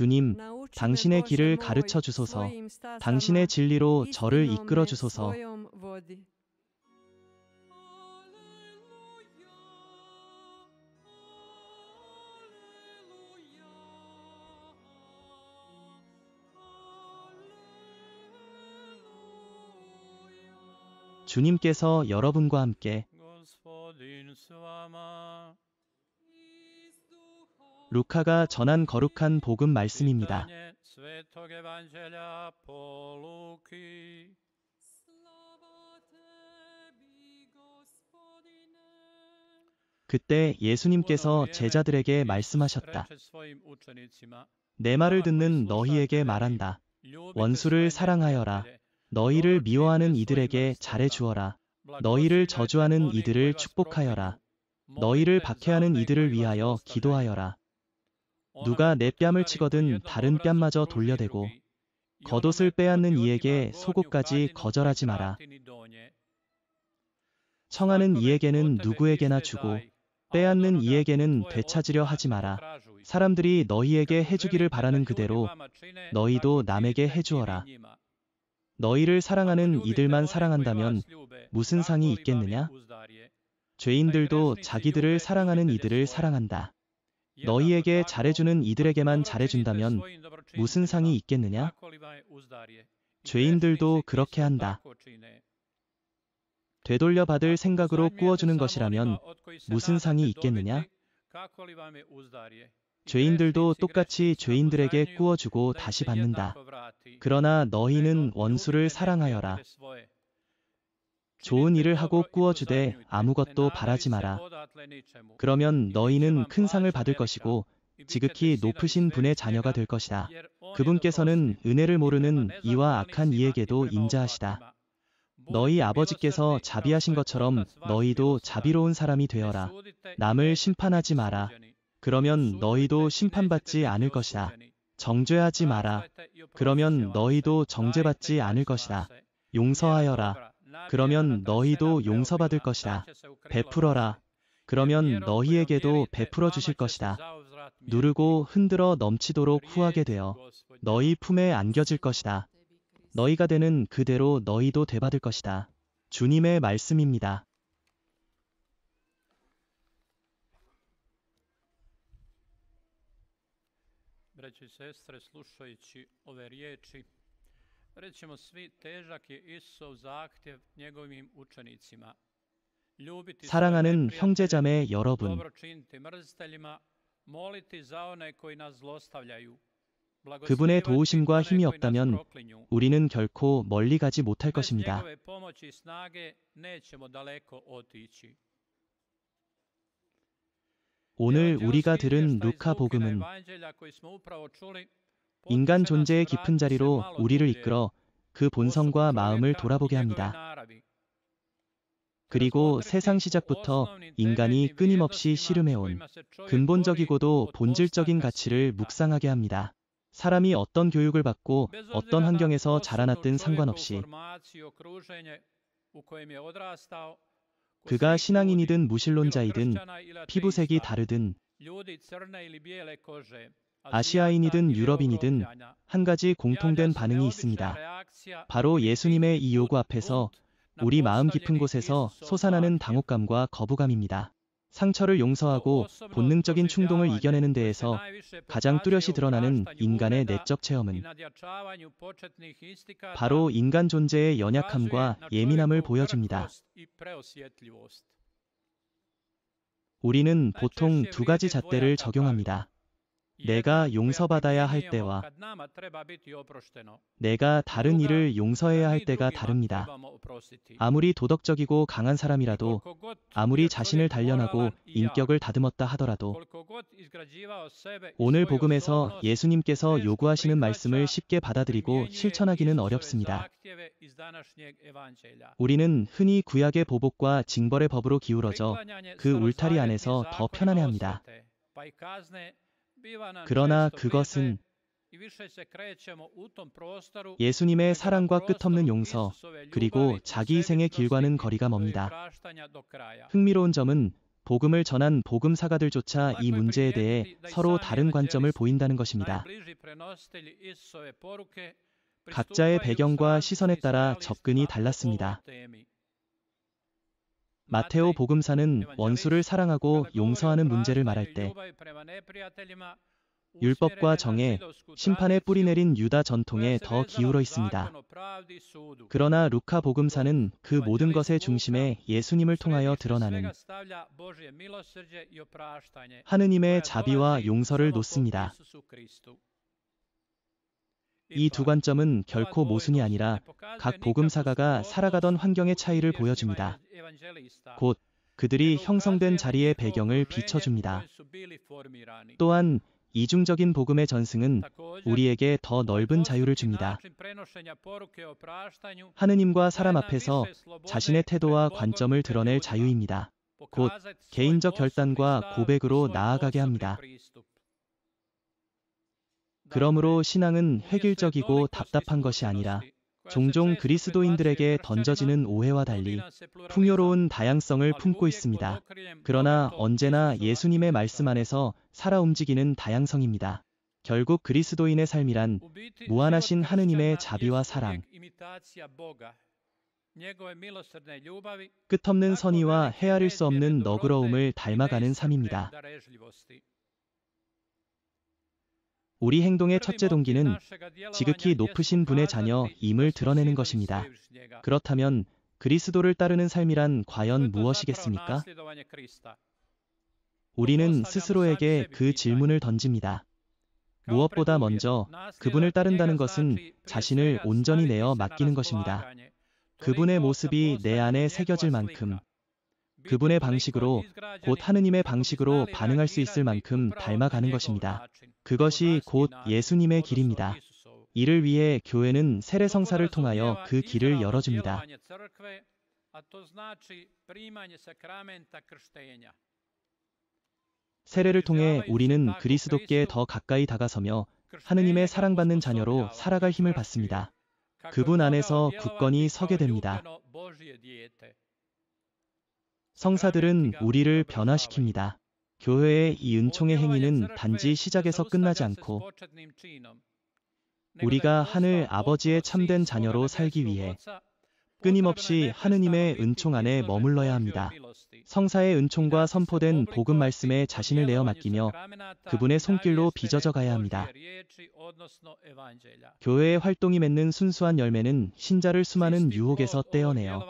주님, 당신의 길을 가르쳐 주소서. 당신의 진리로 저를 이끌어 주소서. 주님께서 여러분과 함께. 루카가 전한 거룩한 복음 말씀입니다. 그때 예수님께서 제자들에게 말씀하셨다. 내 말을 듣는 너희에게 말한다. 원수를 사랑하여라. 너희를 미워하는 이들에게 잘해 주어라. 너희를 저주하는 이들을 축복하여라. 너희를 박해하는 이들을 위하여 기도하여라. 누가 내 뺨을 치거든 다른 뺨마저 돌려대고 겉옷을 빼앗는 이에게 속옷까지 거절하지 마라. 청하는 이에게는 누구에게나 주고 빼앗는 이에게는 되찾으려 하지 마라. 사람들이 너희에게 해주기를 바라는 그대로 너희도 남에게 해주어라. 너희를 사랑하는 이들만 사랑한다면 무슨 상이 있겠느냐? 죄인들도 자기들을 사랑하는 이들을 사랑한다. 너희에게 잘해주는 이들에게만 잘해준다면 무슨 상이 있겠느냐? 죄인들도 그렇게 한다. 되돌려 받을 생각으로 꾸어주는 것이라면 무슨 상이 있겠느냐? 죄인들도 똑같이 죄인들에게 꾸어주고 다시 받는다. 그러나 너희는 원수를 사랑하여라. 좋은 일을 하고 꾸어주되 아무것도 바라지 마라. 그러면 너희는 큰 상을 받을 것이고 지극히 높으신 분의 자녀가 될 것이다. 그분께서는 은혜를 모르는 이와 악한 이에게도 인자하시다. 너희 아버지께서 자비하신 것처럼 너희도 자비로운 사람이 되어라. 남을 심판하지 마라. 그러면 너희도 심판받지 않을 것이다. 정죄하지 마라. 그러면 너희도 정죄받지 않을 것이다. 용서하여라. 그러면 너희도 용서받을 것이다. 베풀어라. 그러면 너희에게도 베풀어 주실 것이다. 누르고 흔들어 넘치도록 후하게 되어 너희 품에 안겨질 것이다. 너희가 되는 그대로 너희도 되받을 것이다. 주님의 말씀입니다. Braćo i sestre, slušajući ove riječi, rećemo svi, težak je Isusov zahtjev njegovim učenicima. Ljubiti 사랑하는 형제자매 여러분, dobro činiti mrziteljima, moliti za one koji nas zlostavljaju. 그분의 도우심과 힘이 없다면 우리는 결코 멀리 가지 못할 것입니다. 오늘 우리가 들은 루카 복음은 인간 존재의 깊은 자리로 우리를 이끌어 그 본성과 마음을 돌아보게 합니다. 그리고 세상 시작부터 인간이 끊임없이 씨름해온 근본적이고도 본질적인 가치를 묵상하게 합니다. 사람이 어떤 교육을 받고 어떤 환경에서 자라났든 상관없이 그가 신앙인이든 무신론자이든 피부색이 다르든 아시아인이든 유럽인이든 한 가지 공통된 반응이 있습니다. 바로 예수님의 이 요구 앞에서 우리 마음 깊은 곳에서 솟아나는 당혹감과 거부감입니다. 상처를 용서하고 본능적인 충동을 이겨내는 데에서 가장 뚜렷이 드러나는 인간의 내적 체험은 바로 인간 존재의 연약함과 예민함을 보여줍니다. 우리는 보통 두 가지 잣대를 적용합니다. 내가 용서받아야 할 때와 내가 다른 이를 용서해야 할 때가 다릅니다. 아무리 도덕적이고 강한 사람이라도, 아무리 자신을 단련하고 인격을 다듬었다 하더라도 오늘 복음에서 예수님께서 요구하시는 말씀을 쉽게 받아들이고 실천하기는 어렵습니다. 우리는 흔히 구약의 보복과 징벌의 법으로 기울어져 그 울타리 안에서 더 편안해합니다. 그러나 그것은 예수님의 사랑과 끝없는 용서, 그리고 자기 희생의 길과는 거리가 멉니다. 흥미로운 점은 복음을 전한 복음사가들조차 이 문제에 대해 서로 다른 관점을 보인다는 것입니다. 각자의 배경과 시선에 따라 접근이 달랐습니다. 마테오 복음사는 원수를 사랑하고 용서하는 문제를 말할 때 율법과 정의, 심판의 뿌리 내린 유다 전통에 더 기울어 있습니다. 그러나 루카 복음사는 그 모든 것의 중심에 예수님을 통하여 드러나는 하느님의 자비와 용서를 놓습니다. 이 두 관점은 결코 모순이 아니라 각 복음사가가 살아가던 환경의 차이를 보여줍니다. 곧 그들이 형성된 자리의 배경을 비춰줍니다. 또한 이중적인 복음의 전승은 우리에게 더 넓은 자유를 줍니다. 하느님과 사람 앞에서 자신의 태도와 관점을 드러낼 자유입니다. 곧 개인적 결단과 고백으로 나아가게 합니다. 그러므로 신앙은 획일적이고 답답한 것이 아니라 종종 그리스도인들에게 던져지는 오해와 달리 풍요로운 다양성을 품고 있습니다. 그러나 언제나 예수님의 말씀 안에서 살아 움직이는 다양성입니다. 결국 그리스도인의 삶이란 무한하신 하느님의 자비와 사랑, 끝없는 선의와 헤아릴 수 없는 너그러움을 닮아가는 삶입니다. 우리 행동의 첫째 동기는 지극히 높으신 분의 자녀임을 드러내는 것입니다. 그렇다면 그리스도를 따르는 삶이란 과연 무엇이겠습니까? 우리는 스스로에게 그 질문을 던집니다. 무엇보다 먼저 그분을 따른다는 것은 자신을 온전히 내어 맡기는 것입니다. 그분의 모습이 내 안에 새겨질 만큼, 그분의 방식으로, 곧 하느님의 방식으로 반응할 수 있을 만큼 닮아가는 것입니다. 그것이 곧 예수님의 길입니다. 이를 위해 교회는 세례성사를 통하여 그 길을 열어줍니다. 세례를 통해 우리는 그리스도께 더 가까이 다가서며 하느님의 사랑받는 자녀로 살아갈 힘을 받습니다. 그분 안에서 굳건히 서게 됩니다. 성사들은 우리를 변화시킵니다. 교회의 이 은총의 행위는 단지 시작에서 끝나지 않고 우리가 하늘 아버지의 참된 자녀로 살기 위해 끊임없이 하느님의 은총 안에 머물러야 합니다. 성사의 은총과 선포된 복음 말씀에 자신을 내어 맡기며 그분의 손길로 빚어져 가야 합니다. 교회의 활동이 맺는 순수한 열매는 신자를 수많은 유혹에서 떼어내어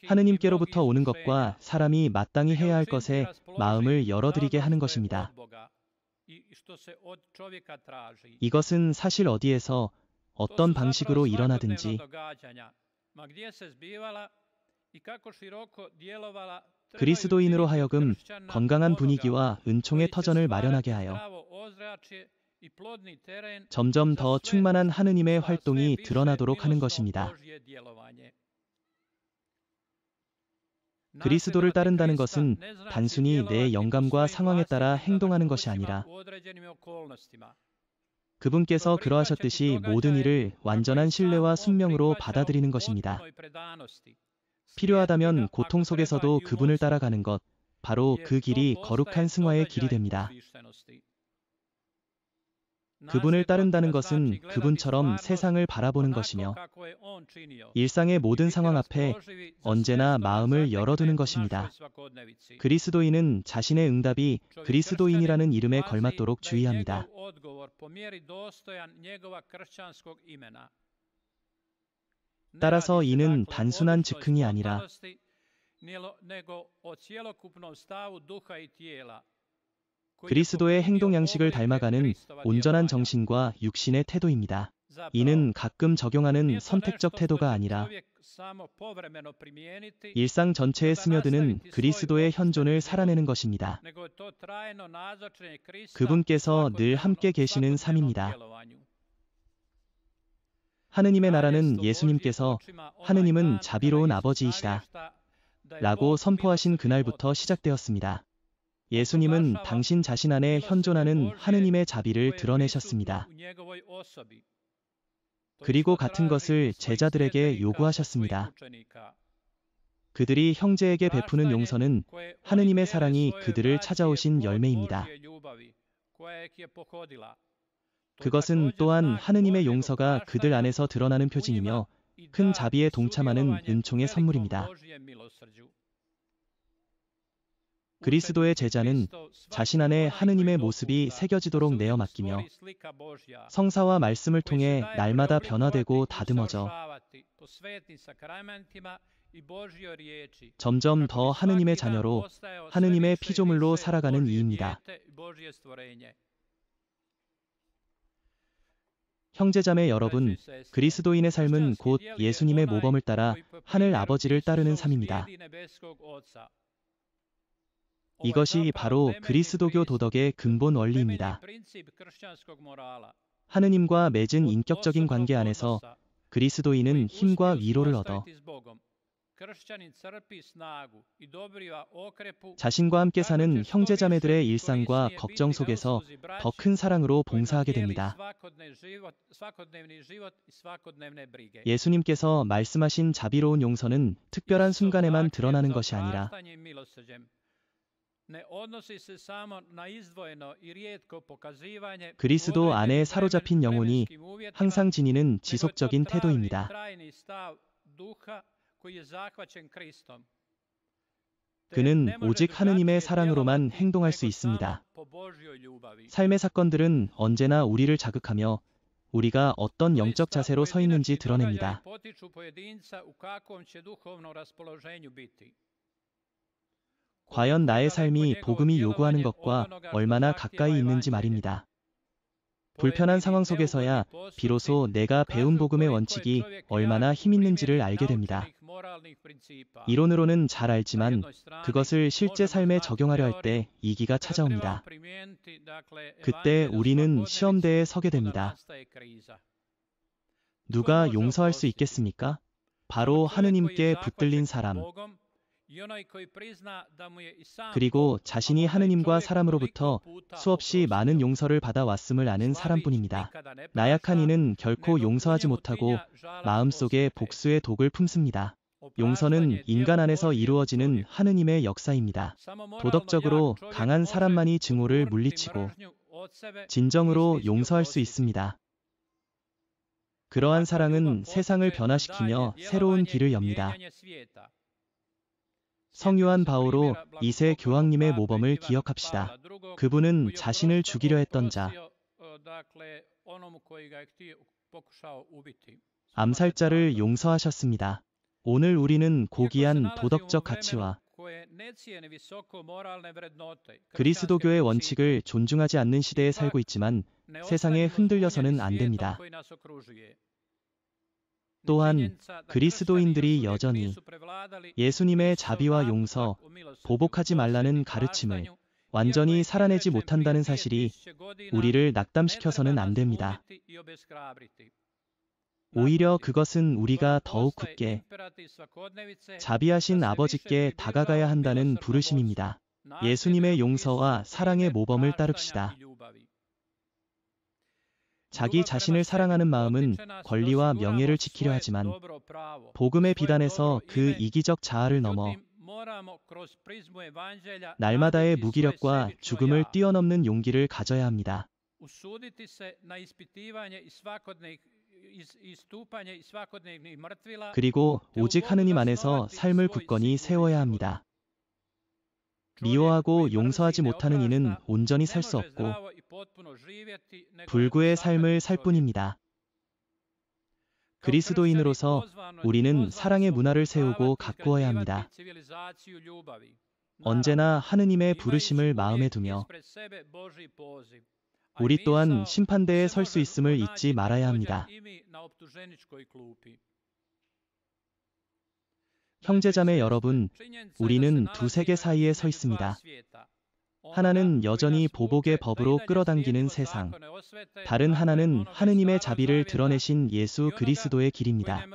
하느님께로부터 오는 것과 사람이 마땅히 해야 할 것에 마음을 열어드리게 하는 것입니다. 이것은 사실 어디에서 어떤 방식으로 일어나든지 그리스도인으로 하여금 건강한 분위기와 은총의 터전을 마련하게 하여 점점 더 충만한 하느님의 활동이 드러나도록 하는 것입니다. 그리스도를 따른다는 것은 단순히 내 영감과 상황에 따라 행동하는 것이 아니라 그분께서 그러하셨듯이 모든 일을 완전한 신뢰와 순명으로 받아들이는 것입니다. 필요하다면 고통 속에서도 그분을 따라가는 것, 바로 그 길이 거룩한 승화의 길이 됩니다. 그분을 따른다는 것은 그분처럼 세상을 바라보는 것이며 일상의 모든 상황 앞에 언제나 마음을 열어두는 것입니다. 그리스도인은 자신의 응답이 그리스도인이라는 이름에 걸맞도록 주의합니다. 따라서 이는 단순한 즉흥이 아니라 그리스도의 행동 양식을 닮아가는 온전한 정신과 육신의 태도입니다. 이는 가끔 적용하는 선택적 태도가 아니라 일상 전체에 스며드는 그리스도의 현존을 살아내는 것입니다. 그분께서 늘 함께 계시는 삶입니다. 하느님의 나라는 예수님께서 하느님은 자비로운 아버지이시다 라고 선포하신 그날부터 시작되었습니다. 예수님은 당신 자신 안에 현존하는 하느님의 자비를 드러내셨습니다. 그리고 같은 것을 제자들에게 요구하셨습니다. 그들이 형제에게 베푸는 용서는 하느님의 사랑이 그들을 찾아오신 열매입니다. 그것은 또한 하느님의 용서가 그들 안에서 드러나는 표징이며 큰 자비에 동참하는 은총의 선물입니다. 그리스도의 제자는 자신 안에 하느님의 모습이 새겨지도록 내어 맡기며 성사와 말씀을 통해 날마다 변화되고 다듬어져 점점 더 하느님의 자녀로 하느님의 피조물로 살아가는 이입니다. 형제자매 여러분, 그리스도인의 삶은 곧 예수님의 모범을 따라 하늘 아버지를 따르는 삶입니다. 이것이 바로 그리스도교 도덕의 근본 원리입니다. 하느님과 맺은 인격적인 관계 안에서 그리스도인은 힘과 위로를 얻어 자신과 함께 사는 형제자매들의 일상과 걱정 속에서 더 큰 사랑으로 봉사하게 됩니다. 예수님께서 말씀하신 자비로운 용서는 특별한 순간에만 드러나는 것이 아니라 그리스도 안에 사로잡힌 영혼이 항상 지니는 지속적인 태도입니다. 그는 오직 하느님의 사랑으로만 행동할 수 있습니다. 삶의 사건들은 언제나 우리를 자극하며 우리가 어떤 영적 자세로 서 있는지 드러냅니다. 과연 나의 삶이 복음이 요구하는 것과 얼마나 가까이 있는지 말입니다. 불편한 상황 속에서야 비로소 내가 배운 복음의 원칙이 얼마나 힘있는지를 알게 됩니다. 이론으로는 잘 알지만 그것을 실제 삶에 적용하려 할 때 위기가 찾아옵니다. 그때 우리는 시험대에 서게 됩니다. 누가 용서할 수 있겠습니까? 바로 하느님께 붙들린 사람. 그리고 자신이 하느님과 사람으로부터 수없이 많은 용서를 받아왔음을 아는 사람뿐입니다. 나약한 이는 결코 용서하지 못하고 마음속에 복수의 독을 품습니다. 용서는 인간 안에서 이루어지는 하느님의 역사입니다. 도덕적으로 강한 사람만이 증오를 물리치고 진정으로 용서할 수 있습니다. 그러한 사랑은 세상을 변화시키며 새로운 길을 엽니다. 성요한 바오로 2세 교황님의 모범을 기억합시다. 그분은 자신을 죽이려 했던 자, 암살자를 용서하셨습니다. 오늘 우리는 고귀한 도덕적 가치와 그리스도교의 원칙을 존중하지 않는 시대에 살고 있지만 세상에 흔들려서는 안 됩니다. 또한 그리스도인들이 여전히 예수님의 자비와 용서, 보복하지 말라는 가르침을 완전히 살아내지 못한다는 사실이 우리를 낙담시켜서는 안 됩니다. 오히려 그것은 우리가 더욱 굳게 자비하신 아버지께 다가가야 한다는 부르심입니다. 예수님의 용서와 사랑의 모범을 따릅시다. 자기 자신을 사랑하는 마음은 권리와 명예를 지키려 하지만 복음의 비단에서 그 이기적 자아를 넘어 날마다의 무기력과 죽음을 뛰어넘는 용기를 가져야 합니다. 그리고 오직 하느님 안에서 삶을 굳건히 세워야 합니다. 미워하고 용서하지 못하는 이는 온전히 살 수 없고 불구의 삶을 살 뿐입니다. 그리스도인으로서 우리는 사랑의 문화를 세우고 가꾸어야 합니다. 언제나 하느님의 부르심을 마음에 두며 우리 또한 심판대에 설 수 있음을 잊지 말아야 합니다. 형제자매 여러분, 우리는 두 세계 사이에 서 있습니다. 하나는 여전히 보복의 법으로 끌어당기는 세상, 다른 하나는 하느님의 자비를 드러내신 예수 그리스도의 길입니다.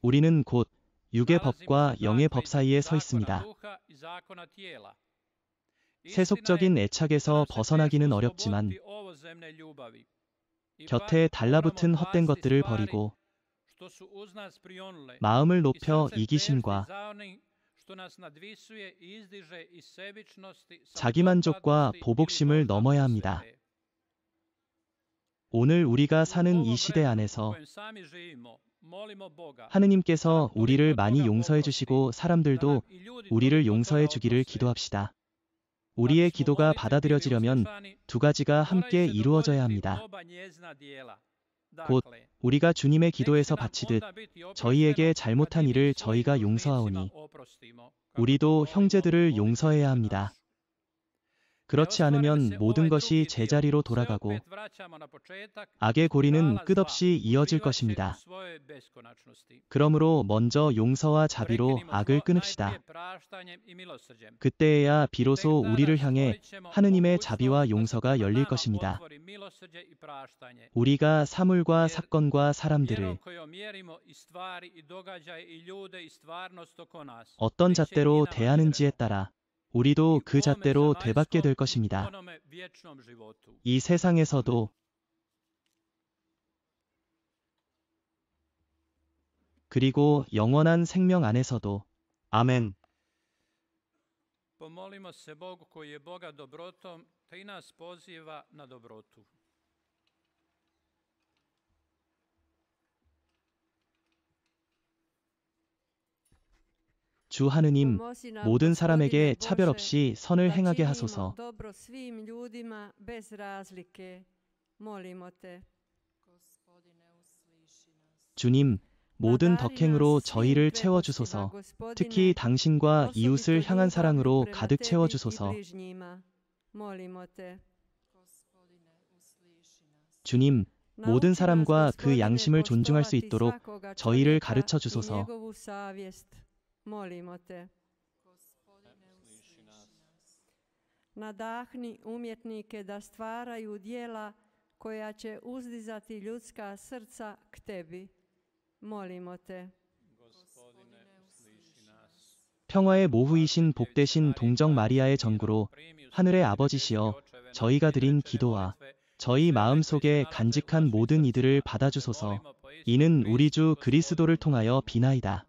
우리는 곧 육의 법과 영의 법 사이에 서 있습니다. 세속적인 애착에서 벗어나기는 어렵지만 곁에 달라붙은 헛된 것들을 버리고 što su uz nas prionule 마음을 i 높여 srce 이기심과 težni za onim što nas nadvisuje i izdiže iz sebičnosti, 자기만족과 samodopadnosti 보복심을 ili 넘어야 dožnosti 합니다. svete. 오늘 우리가 U 사는 ovom 이 시대 vremenu u 안에서 kojem sami živimo, molimo Boga 하느님께서 우리를 많이 용서해 주시고 사람들도 우리를 용서해 주기를 기도합시다. 우리의 기도가 받아들여지려면 두 가지가 함께 이루어져야 합니다. 곧 우리가 주님의 기도에서 바치듯 저희에게 잘못한 일을 저희가 용서하오니 우리도 형제들을 용서해야 합니다. 그렇지 않으면 모든 것이 제자리로 돌아가고 악의 고리는 끝없이 이어질 것입니다. 그러므로 먼저 용서와 자비로 악을 끊읍시다. 그때에야 비로소 우리를 향해 하느님의 자비와 용서가 열릴 것입니다. 우리가 사물과 사건과 사람들을 어떤 잣대로 대하는지에 따라 우리도 그 잣대로 되받게 될 것입니다. 이 세상에서도 그리고 영원한 생명 안에서도. 아멘. Pomolimo se Bogu koji je Boga dobrotom, te i nas poziva na dobrotu. 주 하느님, 모든 사람에게 차별 없이 선을 행하게 하소서. 주님, 모든 덕행으로 저희를 채워주소서. 특히 당신과 이웃을 향한 사랑으로 가득 채워주소서. 주님, 모든 사람과 그 양심을 존중할 수 있도록 저희를 가르쳐 주소서. Nadahni umjetnike da stvaraju djela koja će uzdizati ljudska srca k tebi. Molimo te. 평화의 모후이신 복되신 동정 마리아의 전구로 하늘의 아버지시여 저희가 드린 기도와 저희 마음속에 간직한 모든 이들을 받아주소서. 이는 우리 주 그리스도를 통하여 비나이다.